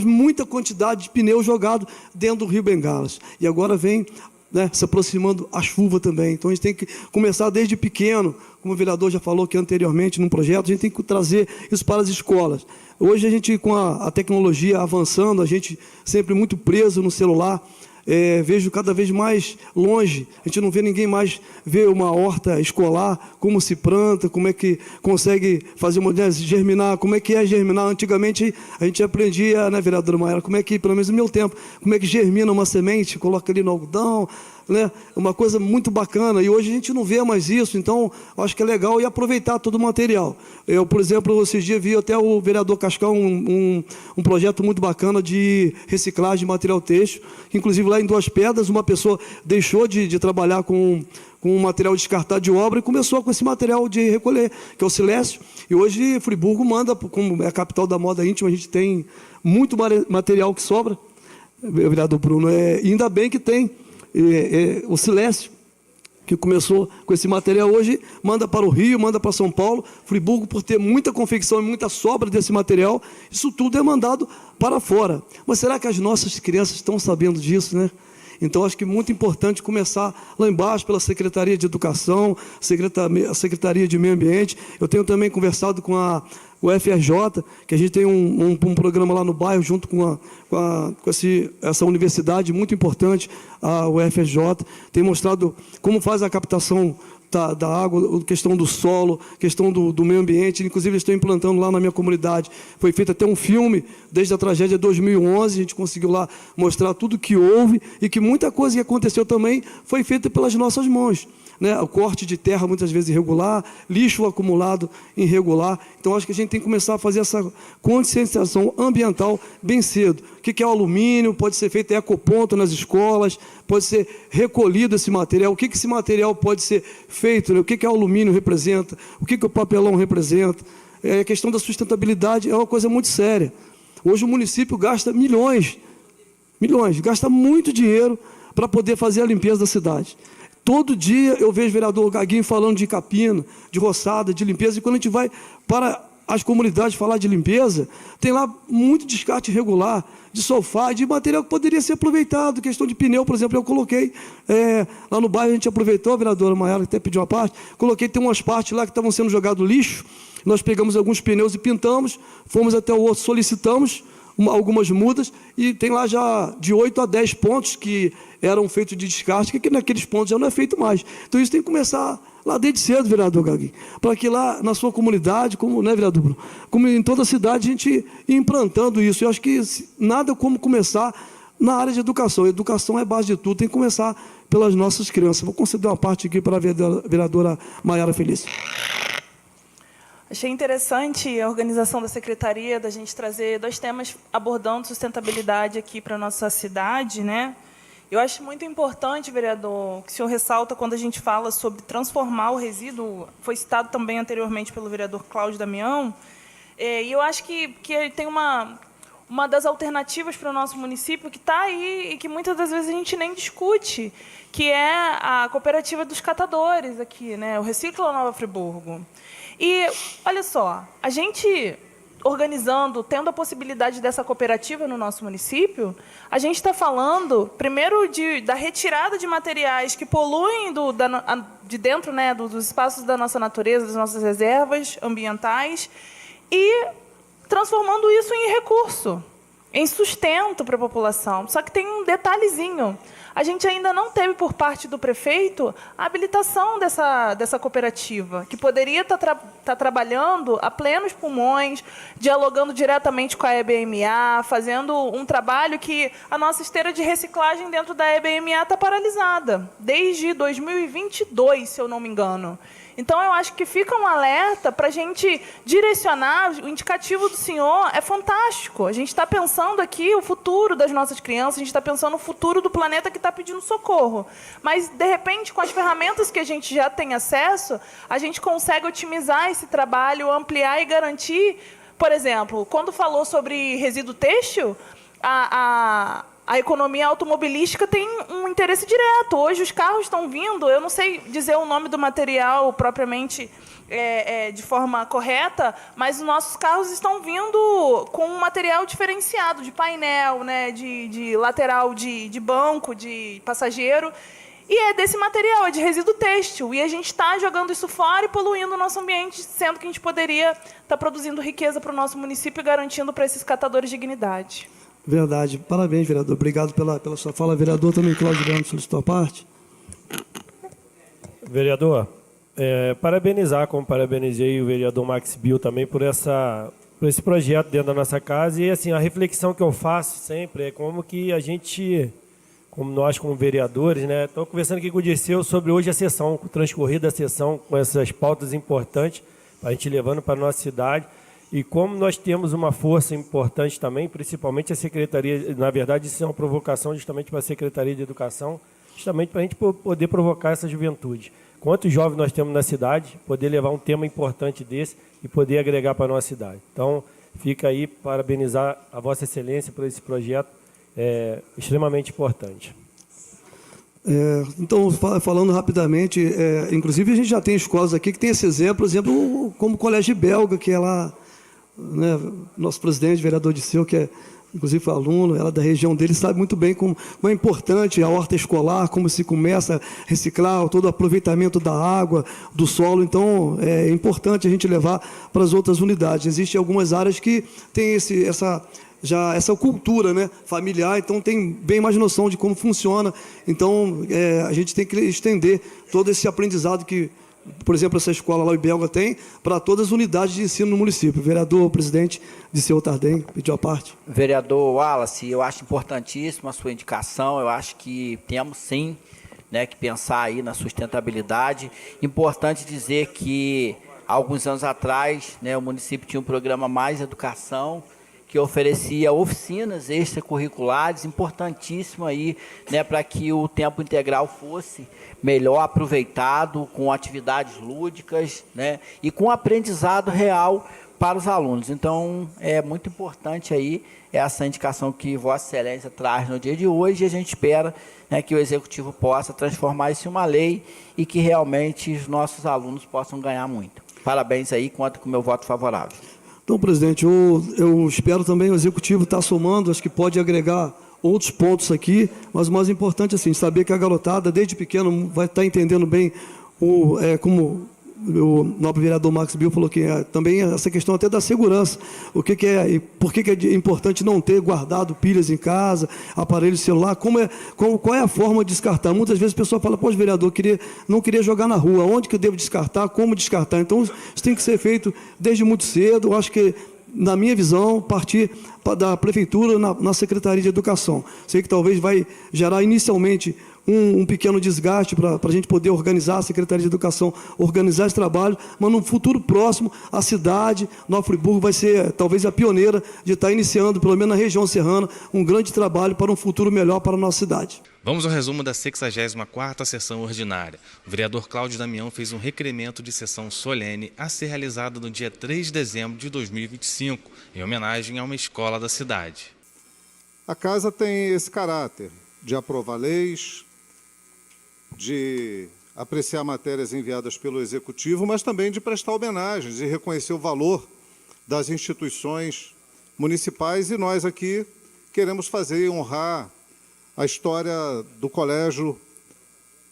muita quantidade de pneu jogado dentro do Rio Bengalas. E agora vem, né, se aproximando a chuva também. Então a gente tem que começar desde pequeno, como o vereador já falou aqui anteriormente num projeto, a gente tem que trazer isso para as escolas. Hoje a gente, com a tecnologia avançando, a gente sempre muito preso no celular, vejo cada vez mais longe. A gente não vê ninguém mais ver uma horta escolar, como se planta, como é que consegue fazer germinar, como é que é germinar. Antigamente a gente aprendia, né, vereadora Maera, como é que, pelo menos no meu tempo, como é que germina uma semente, coloca ali no algodão, né? Uma coisa muito bacana, e hoje a gente não vê mais isso, então acho que é legal e aproveitar todo o material. Eu, por exemplo, esses dias vi até o vereador Cascal um projeto muito bacana de reciclagem de material têxtil, que inclusive lá em Duas Pedras uma pessoa deixou de trabalhar com material descartado de obra e começou com esse material de recolher, que é o silésio, e hoje Friburgo manda, como é a capital da moda íntima, a gente tem muito material que sobra, vereador Bruno, e ainda bem que tem o silésio, que começou com esse material hoje, manda para o Rio, manda para São Paulo. Friburgo, por ter muita confecção e muita sobra desse material, isso tudo é mandado para fora. Mas será que as nossas crianças estão sabendo disso, né? Então, acho que é muito importante começar lá embaixo, pela Secretaria de Educação, a Secretaria de Meio Ambiente. Eu tenho também conversado com o FRJ, que a gente tem um programa lá no bairro, junto com essa universidade muito importante, a UFRJ. Tem mostrado como faz a captação da água, questão do solo, questão do meio ambiente. Inclusive, estou implantando lá na minha comunidade. Foi feito até um filme, desde a tragédia de 2011, a gente conseguiu lá mostrar tudo que houve e que muita coisa que aconteceu também foi feita pelas nossas mãos, né? O corte de terra, muitas vezes, irregular, lixo acumulado irregular. Então, acho que a gente tem que começar a fazer essa conscientização ambiental bem cedo. O que é o alumínio? Pode ser feito ecoponto nas escolas, pode ser recolhido esse material. O que esse material pode ser feito? Né? O que o alumínio representa? O que o papelão representa? A questão da sustentabilidade é uma coisa muito séria. Hoje o município gasta milhões, gasta muito dinheiro para poder fazer a limpeza da cidade. Todo dia eu vejo o vereador Gaguinho falando de capina, de roçada, de limpeza, e quando a gente vai para as comunidades falar de limpeza, tem lá muito descarte irregular, de sofá, de material que poderia ser aproveitado. Questão de pneu, por exemplo, eu coloquei, lá no bairro a gente aproveitou, a vereadora Maiara até pediu uma parte, coloquei, tem umas partes lá que estavam sendo jogado lixo, nós pegamos alguns pneus e pintamos, fomos até o outro, solicitamos algumas mudas, e tem lá já de 8 a 10 pontos que eram feitos de descarte, que naqueles pontos já não é feito mais. Então isso tem que começar lá desde cedo, vereador Gaguinho, para que lá na sua comunidade, como, né, vereador Bruno, como em toda a cidade, a gente ir implantando isso. Eu acho que nada como começar na área de educação. A educação é base de tudo, tem que começar pelas nossas crianças. Vou conceder uma parte aqui para a vereadora Maiara Felício. Achei interessante a organização da secretaria, da gente trazer 2 temas abordando sustentabilidade aqui para a nossa cidade, né? Eu acho muito importante, vereador, o que o senhor ressalta quando a gente fala sobre transformar o resíduo, foi citado também anteriormente pelo vereador Cláudio Damião, e eu acho que tem uma das alternativas para o nosso município que está aí e que muitas das vezes a gente nem discute, que é a cooperativa dos catadores aqui, né? O Recicla Nova Friburgo. E, olha só, a gente organizando, tendo a possibilidade dessa cooperativa no nosso município, a gente está falando, primeiro, da retirada de materiais que poluem de dentro, né, dos espaços da nossa natureza, das nossas reservas ambientais, e transformando isso em recurso, em sustento para a população. Só que tem um detalhezinho. A gente ainda não teve, por parte do prefeito, a habilitação dessa cooperativa, que poderia estar trabalhando a plenos pulmões, dialogando diretamente com a EBMA, fazendo um trabalho que a nossa esteira de reciclagem dentro da EBMA está paralisada, desde 2022, se eu não me engano. Então, eu acho que fica um alerta para a gente direcionar. O indicativo do senhor é fantástico. A gente está pensando aqui o futuro das nossas crianças, a gente está pensando no futuro do planeta que está pedindo socorro. Mas, de repente, com as ferramentas que a gente já tem acesso, a gente consegue otimizar esse trabalho, ampliar e garantir. Por exemplo, quando falou sobre resíduo têxtil, a economia automobilística tem um interesse direto. Hoje os carros estão vindo, eu não sei dizer o nome do material propriamente de forma correta, mas os nossos carros estão vindo com um material diferenciado, de painel, né, de lateral de banco, de passageiro, e é desse material, é de resíduo têxtil. E a gente está jogando isso fora e poluindo o nosso ambiente, sendo que a gente poderia estar produzindo riqueza para o nosso município e garantindo para esses catadores dignidade. Verdade. Parabéns, vereador. Obrigado pela sua fala. Vereador também, Cláudio Leandro, solicitou a parte. Vereador, parabenizar, como parabenizei o vereador Max Bill também por esse projeto dentro da nossa casa. E assim, a reflexão que eu faço sempre é como que a gente como nós, como vereadores, né? Estou conversando aqui com o Dirceu sobre hoje a sessão, o transcorrer da sessão, com essas pautas importantes, para a gente levando para a nossa cidade. E como nós temos uma força importante também, principalmente a Secretaria, na verdade, isso é uma provocação justamente para a Secretaria de Educação, justamente para a gente poder provocar essa juventude. Quantos jovens nós temos na cidade, poder levar um tema importante desse e poder agregar para a nossa cidade. Então, fica aí parabenizar a Vossa Excelência por esse projeto extremamente importante. Então, falando rapidamente, inclusive a gente já tem escolas aqui que tem esse exemplo como o Colégio Belga, que é lá, né, nosso presidente, vereador Dirceu, que é inclusive aluno, ela da região dele, sabe muito bem como é importante a horta escolar, como se começa a reciclar, todo o aproveitamento da água, do solo. Então, é importante a gente levar para as outras unidades. Existem algumas áreas que têm essa cultura, né, familiar, então tem bem mais noção de como funciona. Então, a gente tem que estender todo esse aprendizado que, por exemplo, essa escola lá em Belga tem, para todas as unidades de ensino no município. Vereador, presidente Dirceu Tardem, pediu a parte. Vereador Wallace, eu acho importantíssima a sua indicação, eu acho que temos sim, né, que pensar aí na sustentabilidade. Importante dizer que, há alguns anos atrás, né, o município tinha um programa Mais Educação, que oferecia oficinas extracurriculares, importantíssimo aí, né, para que o tempo integral fosse melhor aproveitado, com atividades lúdicas, né, e com aprendizado real para os alunos. Então, é muito importante aí essa indicação que Vossa Excelência traz no dia de hoje, e a gente espera, né, que o Executivo possa transformar isso em uma lei e que realmente os nossos alunos possam ganhar muito. Parabéns aí, conta com o meu voto favorável. Então, presidente, eu espero também o Executivo estar somando, acho que pode agregar outros pontos aqui, mas o mais importante é assim, saber que a garotada, desde pequeno, vai estar entendendo bem como o nobre vereador Max Bill falou, que também essa questão até da segurança, e por que é importante não ter guardado pilhas em casa, aparelho celular, qual é a forma de descartar. Muitas vezes a pessoa fala, poxa, vereador, não queria jogar na rua, onde que eu devo descartar, como descartar? Então, isso tem que ser feito desde muito cedo. Eu acho que, na minha visão, partir da Prefeitura na Secretaria de Educação. Sei que talvez vai gerar inicialmente um pequeno desgaste para a gente poder organizar a Secretaria de Educação, organizar esse trabalho, mas no futuro próximo, a cidade, Nova Friburgo, vai ser talvez a pioneira de estar iniciando, pelo menos na região serrana, um grande trabalho para um futuro melhor para a nossa cidade. Vamos ao resumo da 64ª sessão ordinária. O vereador Cláudio Damião fez um requerimento de sessão solene a ser realizada no dia 3 de dezembro de 2025, em homenagem a uma escola da cidade. A casa tem esse caráter de aprovar leis, de apreciar matérias enviadas pelo Executivo, mas também de prestar homenagens e reconhecer o valor das instituições municipais, e nós aqui queremos fazer e honrar a história do Colégio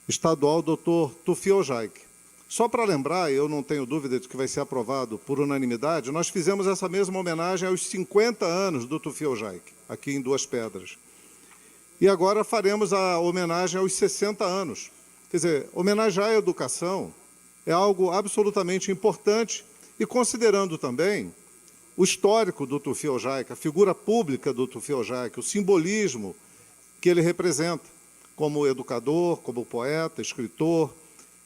Estadual Dr. Tufio Jaik. Só para lembrar, eu não tenho dúvida de que vai ser aprovado por unanimidade, nós fizemos essa mesma homenagem aos 50 anos do Tufio Jaik, aqui em Duas Pedras. E agora faremos a homenagem aos 60 anos. Quer dizer, homenagear a educação é algo absolutamente importante, e considerando também o histórico do Tufio Jaik, a figura pública do Tufio Jaik, o simbolismo que ele representa como educador, como poeta, escritor,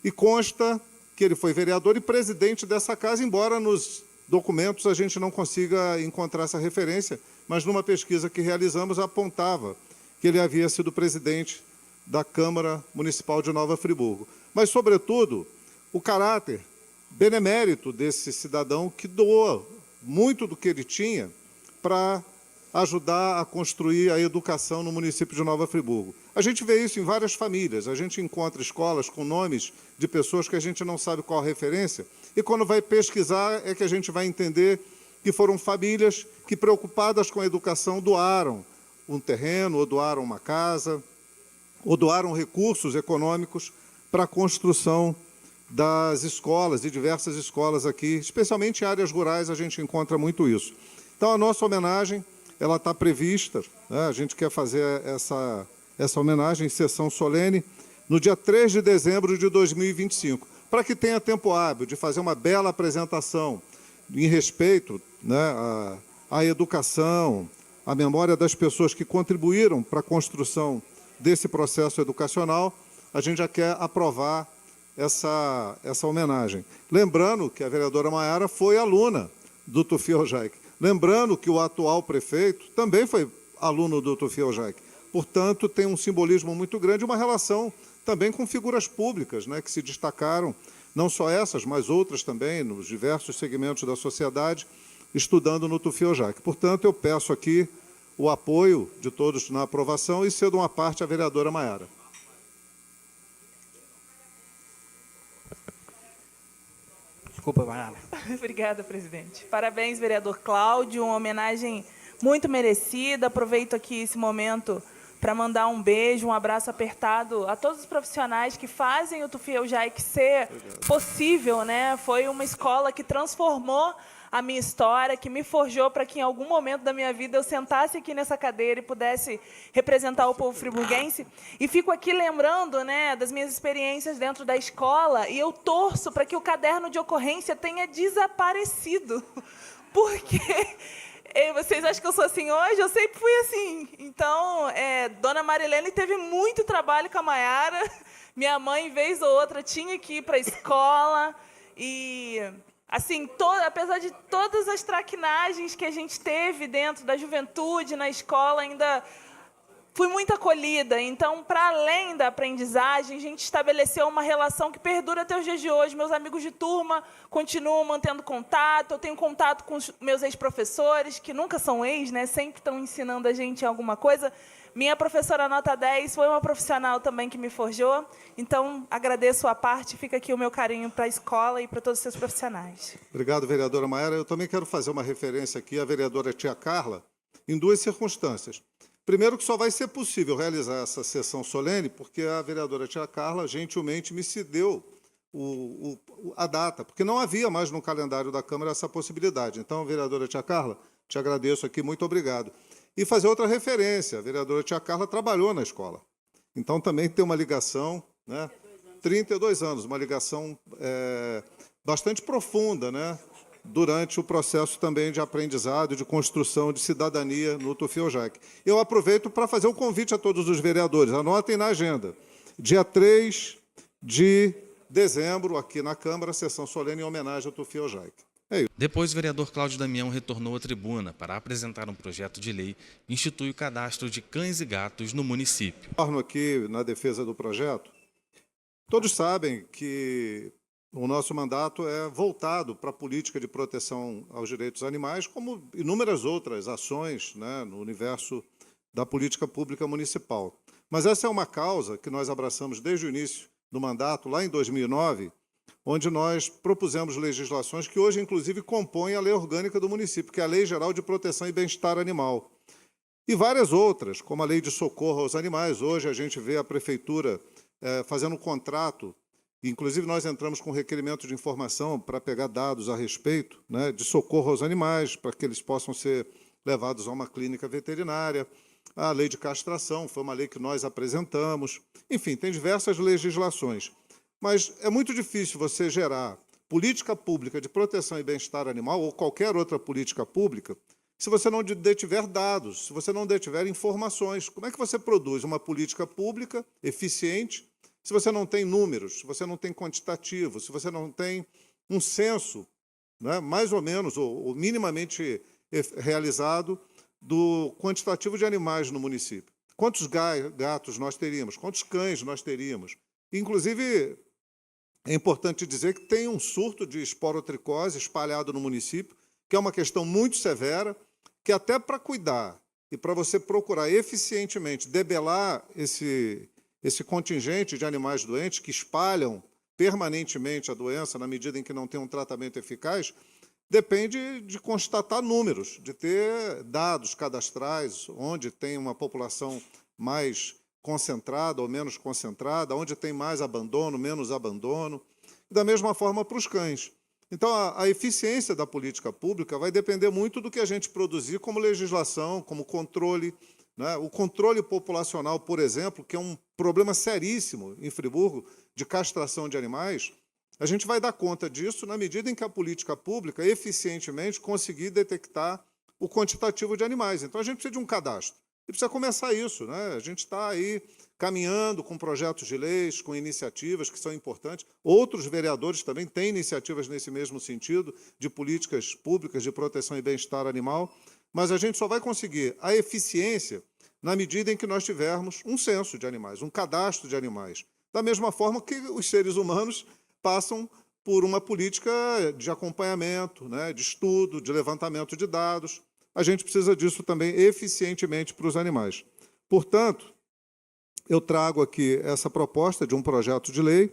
e consta que ele foi vereador e presidente dessa casa, embora nos documentos a gente não consiga encontrar essa referência, mas numa pesquisa que realizamos apontava que ele havia sido presidente da Câmara Municipal de Nova Friburgo. Mas, sobretudo, o caráter benemérito desse cidadão que doou muito do que ele tinha para ajudar a construir a educação no município de Nova Friburgo. A gente vê isso em várias famílias, a gente encontra escolas com nomes de pessoas que a gente não sabe qual a referência, e quando vai pesquisar é que a gente vai entender que foram famílias que, preocupadas com a educação, doaram um terreno, ou doaram uma casa, ou doaram recursos econômicos para a construção das escolas, de diversas escolas aqui, especialmente em áreas rurais a gente encontra muito isso. Então, a nossa homenagem, ela está prevista, né? A gente quer fazer essa homenagem em sessão solene no dia 3 de dezembro de 2025, para que tenha tempo hábil de fazer uma bela apresentação em respeito, né, à educação, à memória das pessoas que contribuíram para a construção desse processo educacional, a gente já quer aprovar essa homenagem. Lembrando que a vereadora Maiara foi aluna do Tufi-Ojaic. Lembrando que o atual prefeito também foi aluno do Tufi-Ojaic. Portanto, tem um simbolismo muito grande, uma relação também com figuras públicas, né, que se destacaram, não só essas, mas outras também, nos diversos segmentos da sociedade, estudando no Tufi-Ojaic. Portanto, eu peço aqui o apoio de todos na aprovação e cedo uma parte à vereadora Maiara. Desculpa, Maiara. Obrigada, presidente. Parabéns, vereador Cláudio. Uma homenagem muito merecida. Aproveito aqui esse momento para mandar um beijo, um abraço apertado a todos os profissionais que fazem o Tufi-Ojaic ser possível, né? Foi uma escola que transformou a minha história, que me forjou para que em algum momento da minha vida eu sentasse aqui nessa cadeira e pudesse representar o povo friburguense. E fico aqui lembrando, né, das minhas experiências dentro da escola, e eu torço para que o caderno de ocorrência tenha desaparecido. Porque vocês acham que eu sou assim hoje? Eu sempre fui assim. Então, Dona Marilene teve muito trabalho com a Maiara. Minha mãe, vez ou outra, tinha que ir para a escola. E, assim, apesar de todas as traquinagens que a gente teve dentro da juventude, na escola, ainda fui muito acolhida. Então, para além da aprendizagem, a gente estabeleceu uma relação que perdura até os dias de hoje. Meus amigos de turma continuam mantendo contato. Eu tenho contato com os meus ex-professores, que nunca são ex, né? Sempre estão ensinando a gente alguma coisa. Minha professora nota 10 foi uma profissional também que me forjou. Então, agradeço a parte. Fica aqui o meu carinho para a escola e para todos os seus profissionais. Obrigado, vereadora Maiara. Eu também quero fazer uma referência aqui à vereadora Tia Carla, em duas circunstâncias. Primeiro, que só vai ser possível realizar essa sessão solene porque a vereadora Tia Carla gentilmente me cedeu a data, porque não havia mais no calendário da Câmara essa possibilidade. Então, vereadora Tia Carla, te agradeço aqui, muito obrigado. E fazer outra referência, a vereadora Tia Carla trabalhou na escola. Então, também tem uma ligação, né? 32 anos, uma ligação bastante profunda, né? Durante o processo também de aprendizado e de construção de cidadania no Tufi-Ojaic. Eu aproveito para fazer um convite a todos os vereadores, anotem na agenda. Dia 3 de dezembro, aqui na Câmara, sessão solene em homenagem ao Tufi-Ojaic. Depois, o vereador Cláudio Damião retornou à tribuna para apresentar um projeto de lei que institui o cadastro de cães e gatos no município. Torno aqui na defesa do projeto. Todos sabem que o nosso mandato é voltado para a política de proteção aos direitos animais, como inúmeras outras ações, né, no universo da política pública municipal. Mas essa é uma causa que nós abraçamos desde o início do mandato, lá em 2009, onde nós propusemos legislações que hoje, inclusive, compõem a lei orgânica do município, que é a Lei Geral de Proteção e Bem-Estar Animal. E várias outras, como a Lei de Socorro aos Animais. Hoje a gente vê a Prefeitura fazendo um contrato. Inclusive, nós entramos com requerimento de informação para pegar dados a respeito, né, de socorro aos animais, para que eles possam ser levados a uma clínica veterinária. A lei de castração foi uma lei que nós apresentamos. Enfim, tem diversas legislações. Mas é muito difícil você gerar política pública de proteção e bem-estar animal ou qualquer outra política pública se você não detiver dados, se você não detiver informações. Como é que você produz uma política pública eficiente se você não tem números, se você não tem quantitativo, se você não tem um censo, né, mais ou menos, ou minimamente realizado, do quantitativo de animais no município? Quantos gatos nós teríamos? Quantos cães nós teríamos? Inclusive, é importante dizer que tem um surto de esporotricose espalhado no município, que é uma questão muito severa, que até para cuidar e para você procurar eficientemente debelar esse contingente de animais doentes que espalham permanentemente a doença na medida em que não tem um tratamento eficaz, depende de constatar números, de ter dados cadastrais, onde tem uma população mais concentrada ou menos concentrada, onde tem mais abandono, menos abandono, e da mesma forma para os cães. Então, a eficiência da política pública vai depender muito do que a gente produzir como legislação, como controle, né? O controle populacional, por exemplo, que é um problema seríssimo em Friburgo, de castração de animais, a gente vai dar conta disso na medida em que a política pública eficientemente conseguir detectar o quantitativo de animais. Então, a gente precisa de um cadastro. E precisa começar isso, né? A gente está aí caminhando com projetos de leis, com iniciativas que são importantes. Outros vereadores também têm iniciativas nesse mesmo sentido, de políticas públicas de proteção e bem-estar animal, mas a gente só vai conseguir a eficiência na medida em que nós tivermos um censo de animais, um cadastro de animais. Da mesma forma que os seres humanos passam por uma política de acompanhamento, né, de estudo, de levantamento de dados. A gente precisa disso também eficientemente para os animais. Portanto, eu trago aqui essa proposta de um projeto de lei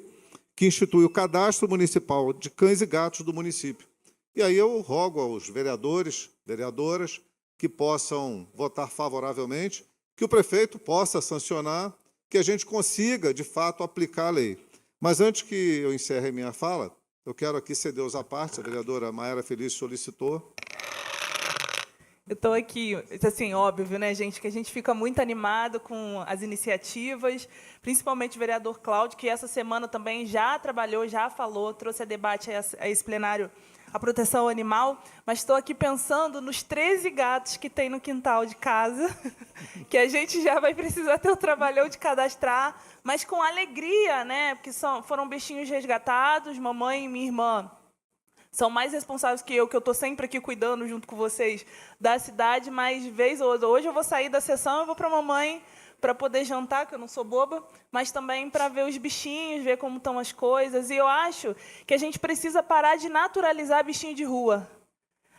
que institui o cadastro municipal de cães e gatos do município. E aí eu rogo aos vereadores, vereadoras, que possam votar favoravelmente, que o prefeito possa sancionar, que a gente consiga, de fato, aplicar a lei. Mas antes que eu encerre minha fala, eu quero aqui ceder os apartes, a vereadora Mayara Felício solicitou. Eu estou aqui, assim, óbvio, né, gente, que a gente fica muito animado com as iniciativas, principalmente o vereador Cláudio, que essa semana também já trabalhou, já falou, trouxe a debate a esse plenário a proteção animal, mas estou aqui pensando nos 13 gatos que tem no quintal de casa, que a gente já vai precisar ter o trabalhão de cadastrar, mas com alegria, né, porque foram bichinhos resgatados, mamãe e minha irmã são mais responsáveis que eu estou sempre aqui cuidando junto com vocês da cidade, mas vez ou outra, hoje eu vou sair da sessão, eu vou para a mamãe para poder jantar, que eu não sou boba, mas também para ver os bichinhos, ver como estão as coisas. E eu acho que a gente precisa parar de naturalizar bichinho de rua.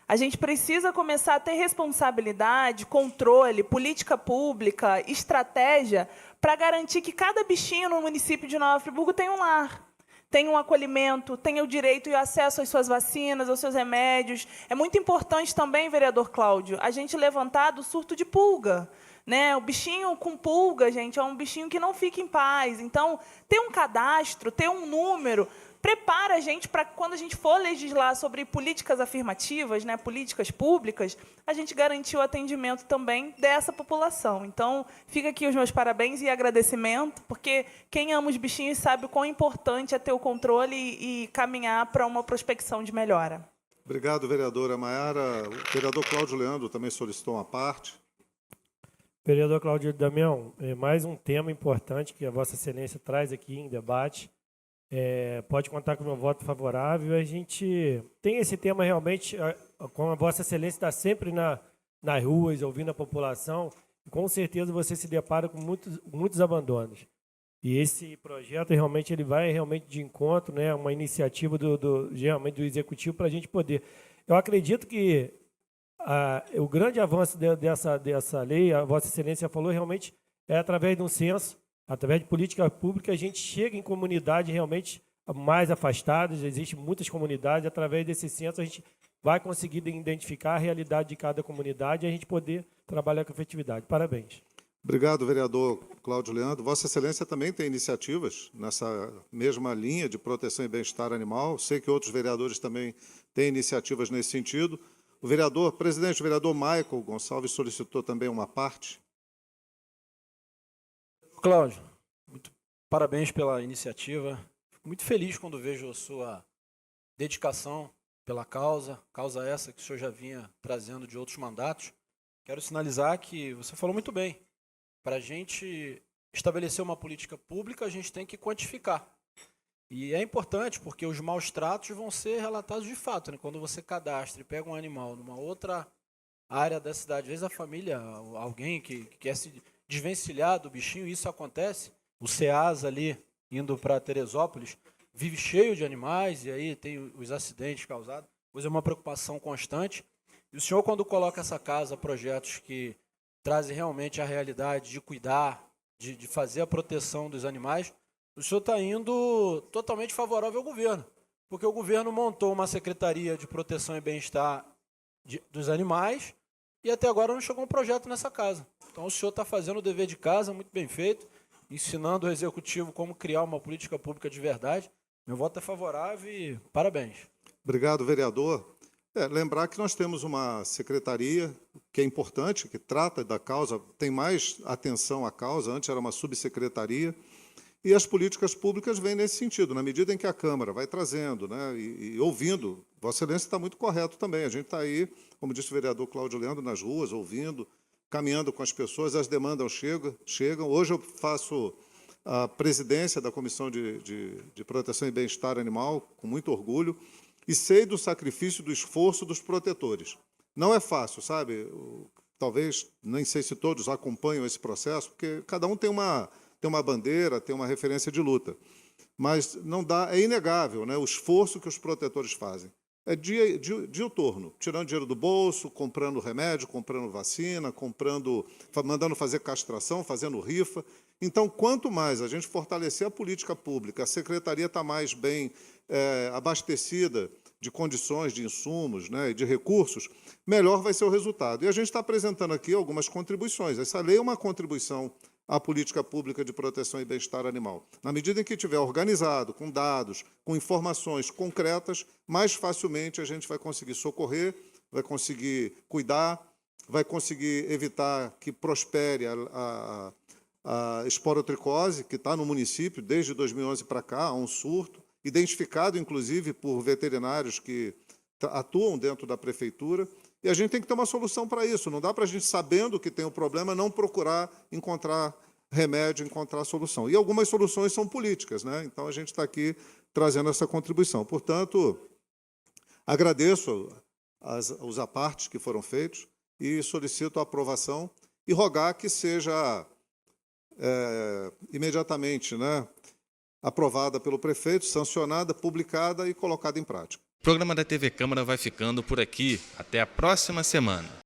A gente precisa começar a ter responsabilidade, controle, política pública, estratégia para garantir que cada bichinho no município de Nova Friburgo tenha um lar, tenha um acolhimento, tenha o direito e acesso às suas vacinas, aos seus remédios. É muito importante também, vereador Cláudio, a gente levantar do surto de pulga. Né? O bichinho com pulga, gente, é um bichinho que não fica em paz. Então, ter um cadastro, ter um número, prepara a gente para, quando a gente for legislar sobre políticas afirmativas, né, políticas públicas, a gente garantir o atendimento também dessa população. Então, fica aqui os meus parabéns e agradecimento, porque quem ama os bichinhos sabe o quão importante é ter o controle e caminhar para uma prospecção de melhora. Obrigado, vereadora Mayara. O vereador Cláudio Leandro também solicitou uma parte. Vereador Cláudio Damião, mais um tema importante que a Vossa Excelência traz aqui em debate. Pode contar com o meu voto favorável. A gente tem esse tema realmente, como a Vossa Excelência está sempre nas ruas, ouvindo a população, com certeza você se depara com muitos abandonos. E esse projeto realmente ele vai realmente de encontro, né, uma iniciativa geralmente do Executivo para a gente poder. Eu acredito que o grande avanço dessa lei, a Vossa Excelência falou, realmente é através de um censo, através de política pública, a gente chega em comunidades realmente mais afastadas, existem muitas comunidades, através desse censo a gente vai conseguir identificar a realidade de cada comunidade e a gente poder trabalhar com efetividade. Parabéns. Obrigado, vereador Cláudio Leandro. Vossa Excelência também tem iniciativas nessa mesma linha de proteção e bem-estar animal. Sei que outros vereadores também têm iniciativas nesse sentido. O presidente, o vereador Michael Gonçalves solicitou também uma parte. Cláudio, parabéns pela iniciativa. Fico muito feliz quando vejo a sua dedicação pela causa essa que o senhor já vinha trazendo de outros mandatos. Quero sinalizar que você falou muito bem. Para a gente estabelecer uma política pública, a gente tem que quantificar. E é importante porque os maus tratos vão ser relatados de fato, né? Quando você cadastra e pega um animal numa outra área da cidade, às vezes a família, alguém que quer se desvencilhar do bichinho, isso acontece. O SEAS ali, indo para Teresópolis, vive cheio de animais e aí tem os acidentes causados. Pois é uma preocupação constante. E o senhor, quando coloca essa casa, projetos que trazem realmente a realidade de cuidar, de fazer a proteção dos animais, o senhor está indo totalmente favorável ao governo, porque o governo montou uma Secretaria de Proteção e Bem-Estar dos Animais e até agora não chegou um projeto nessa casa. Então o senhor está fazendo o dever de casa, muito bem feito, ensinando o Executivo como criar uma política pública de verdade. Meu voto é favorável e parabéns. Obrigado, vereador. Lembrar que nós temos uma secretaria que é importante, que trata da causa, tem mais atenção à causa, antes era uma subsecretaria, e as políticas públicas vêm nesse sentido, na medida em que a Câmara vai trazendo, né, e ouvindo. Vossa Excelência está muito correto também, a gente está aí, como disse o vereador Cláudio Leandro, nas ruas, ouvindo, caminhando com as pessoas, as demandas chegam. Hoje eu faço a presidência da Comissão de Proteção e Bem-Estar Animal, com muito orgulho, e sei do sacrifício, do esforço dos protetores. Não é fácil, sabe? Talvez, nem sei se todos acompanham esse processo, porque cada um tem uma bandeira, tem uma referência de luta. Mas não dá, é inegável, né, o esforço que os protetores fazem. É dia o torno, tirando dinheiro do bolso, comprando remédio, comprando vacina, mandando fazer castração, fazendo rifa. Então, quanto mais a gente fortalecer a política pública, a secretaria está mais bem abastecida de condições, de insumos, né, e de recursos, melhor vai ser o resultado. E a gente está apresentando aqui algumas contribuições. Essa lei é uma contribuição à política pública de proteção e bem-estar animal. Na medida em que estiver organizado, com dados, com informações concretas, mais facilmente a gente vai conseguir socorrer, vai conseguir cuidar, vai conseguir evitar que prospere a esporotricose, que está no município desde 2011 para cá, há um surto, identificado, inclusive, por veterinários que atuam dentro da prefeitura, e a gente tem que ter uma solução para isso. Não dá para a gente, sabendo que tem o problema, não procurar encontrar remédio, encontrar solução. E algumas soluções são políticas, né? Então, a gente está aqui trazendo essa contribuição. Portanto, agradeço os apartes que foram feitos e solicito a aprovação e rogar que seja imediatamente, né, aprovada pelo prefeito, sancionada, publicada e colocada em prática. O programa da TV Câmara vai ficando por aqui. Até a próxima semana.